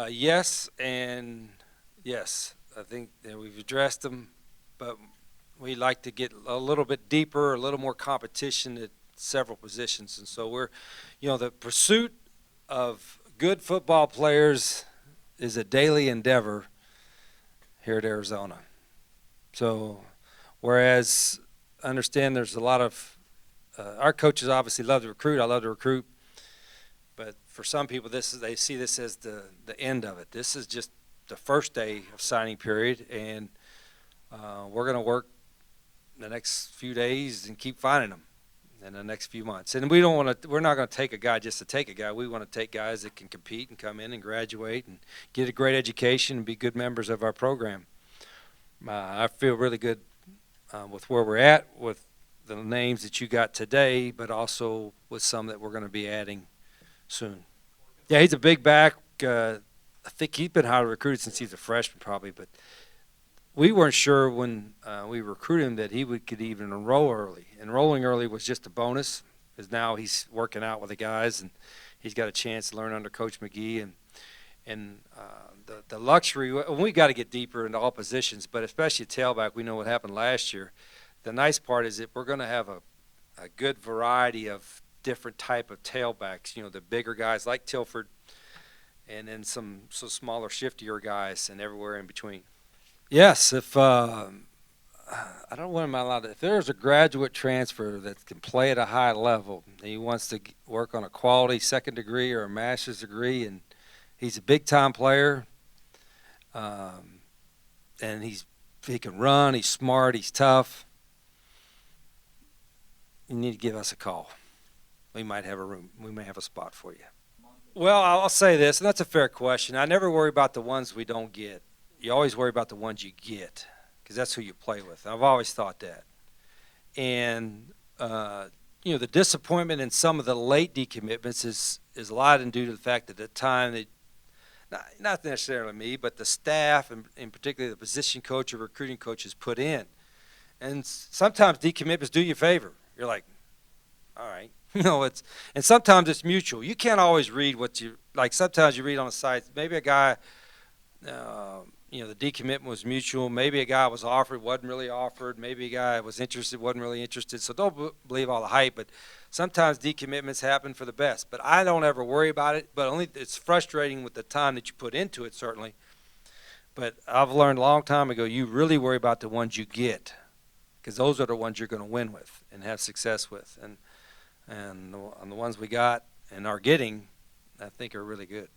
Yes and yes. I think that we've addressed them, but we like to get a little bit deeper, a little more competition at several positions. And so the pursuit of good football players is a daily endeavor here at Arizona. So, whereas I understand there's a lot of our coaches obviously love to recruit. I love to recruit, but for some people, they see this as the end of it. This is just the first day of signing period, and we're going to work the next few days and keep finding them in the next few months. And we're not going to take a guy just to take a guy. We want to take guys that can compete and come in and graduate and get a great education and be good members of our program. I feel really good with where we're at with the names that you got today, but also with some that we're going to be adding soon. Yeah, he's a big back. I think he's been highly recruited since he's a freshman probably, but we weren't sure when we recruited him that could even enroll early. Enrolling early was just a bonus, because now he's working out with the guys and he's got a chance to learn under Coach McGee. And the luxury, we got to get deeper into all positions, but especially tailback. We know what happened last year. The nice part is that we're going to have a good variety of different type of tailbacks. The bigger guys like Tilford, and then some smaller, shiftier guys, and everywhere in between. Yes, if I don't know what am I allowed to. If there's a graduate transfer that can play at a high level, and he wants to work on a quality second degree or a master's degree, and he's a big-time player, and he can run, he's smart, he's tough, you need to give us a call. We might have a room. We may have a spot for you. Well, I'll say this, and that's a fair question. I never worry about the ones we don't get. You always worry about the ones you get, because that's who you play with. I've always thought that. And, the disappointment in some of the late decommitments is a lot due to the fact that at the time they not necessarily me, but the staff, and in particular the position coach or recruiting coaches put in. And sometimes decommitments do you a favor. You're like, all right. And sometimes it's mutual. You can't always read what you like. Sometimes you read on the site, maybe a guy, the decommitment was mutual. Maybe a guy was offered, wasn't really offered. Maybe a guy was interested, wasn't really interested. So don't believe all the hype, but sometimes decommitments happen for the best. But I don't ever worry about it, but only it's frustrating with the time that you put into it, certainly. But I've learned a long time ago, you really worry about the ones you get, because those are the ones you're going to win with and have success with. And the ones we got and are getting, I think are really good.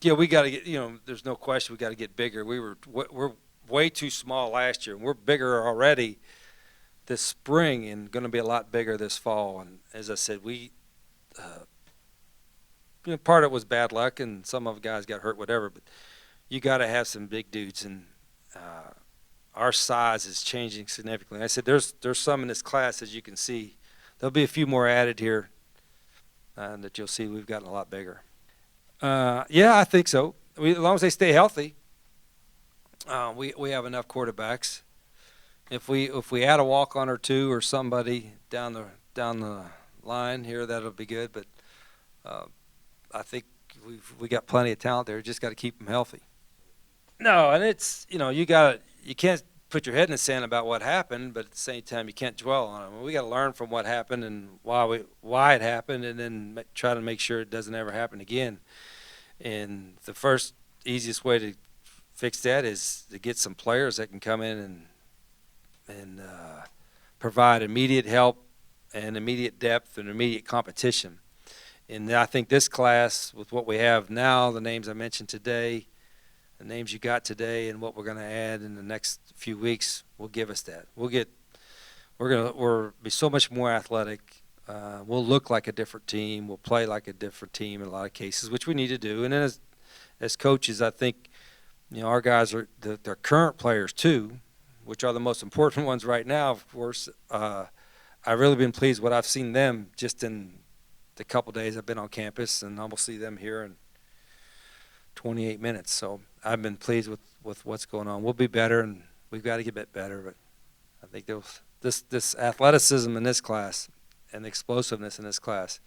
Yeah, we got to get, there's no question we got to get bigger. We're way too small last year, and we're bigger already this spring and going to be a lot bigger this fall. And as I said, part of it was bad luck, and some of the guys got hurt, whatever, but you got to have some big dudes, and our size is changing significantly. I said there's some in this class, as you can see. There'll be a few more added here that you'll see we've gotten a lot bigger. Yeah, I think so. As long as they stay healthy, we have enough quarterbacks. If we add a walk-on or two or somebody down the line here, that'll be good. But I think we got plenty of talent there. Just got to keep them healthy. No, and it's you can't put your head in the sand about what happened, but at the same time you can't dwell on it. We got to learn from what happened and why it happened, and then try to make sure it doesn't ever happen again. And the first easiest way to fix that is to get some players that can come in and provide immediate help and immediate depth and immediate competition. And I think this class, with what we have now, the names I mentioned today, the names you got today, and what we're going to add in the next few weeks will give us that. We'll be so much more athletic. We'll look like a different team. We'll play like a different team in a lot of cases, which we need to do. And then as coaches, I think our guys are they're current players too, which are the most important ones right now. Of course, I've really been pleased what I've seen them just in the couple days I've been on campus, and almost see them here in 28 minutes. So I've been pleased with what's going on. We'll be better, and we've got to get a bit better. But I think this athleticism in this class and the explosiveness in this class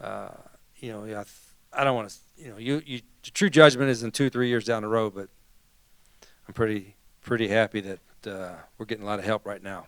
Yeah, I don't want to, the true judgment is in 2-3 years down the road, but I'm pretty happy that we're getting a lot of help right now.